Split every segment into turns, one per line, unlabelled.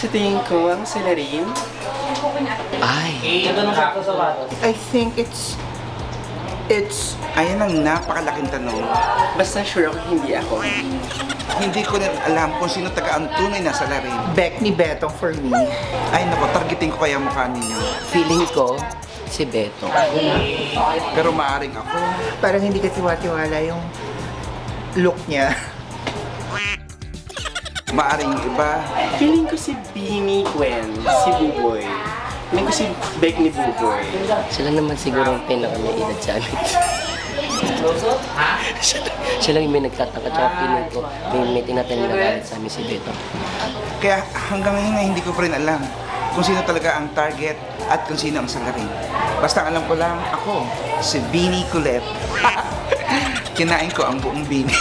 Sa tingin ko, ang salarin.
Ay.
I think it's... Ayan ang napakalaking tanong.
Basta sure ako hindi ako.
Hindi ko rin alam kung sino taga ang tunay na salarin.
Beck ni Betong for me.
Ay nako, targeting ko kaya mukha ninyo.
Feeling ko, si Beto.
Pero maaring ako.
Parang hindi kasi watiwala yung look niya.
Maaring iba.
Feeling ko si Beanie Gwen, si Buboy. Feeling ko si Beck ni Buboy.
Sila naman siguro ang pinaka may edad sa amin. Siya lang yung may nagtataka. Tsaka feeling ko, may tinatanim na galit sa amin si Beto.
Kaya hanggang ngayon hindi ko pa rin alam kung sino talaga ang target at kung sino ang salarin. Basta alam ko lang ako, si Beanie Culep. Kinain ko ang buong Beanie.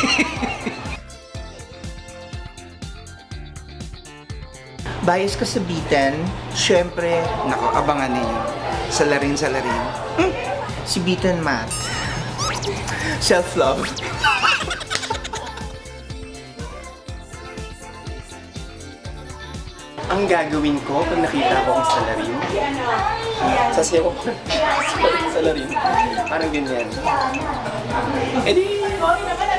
Bias ka sa Beaten, syempre,
Nako, abangan ninyo. Salarin.
si Beaten Matt. Self-love.
Ang gagawin ko pag nakita ko ang salarin, sasayaw ko salarin. Parang ganyan. Eh di,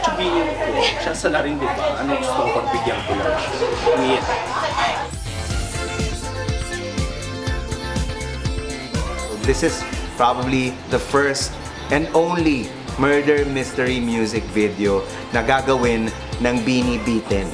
sabihin ko, siya salarin diba? Ano gusto ko pagbigyan ko lang? Ngit.
This is probably the first and only murder mystery music video na gagawin ng Beanie Beaten.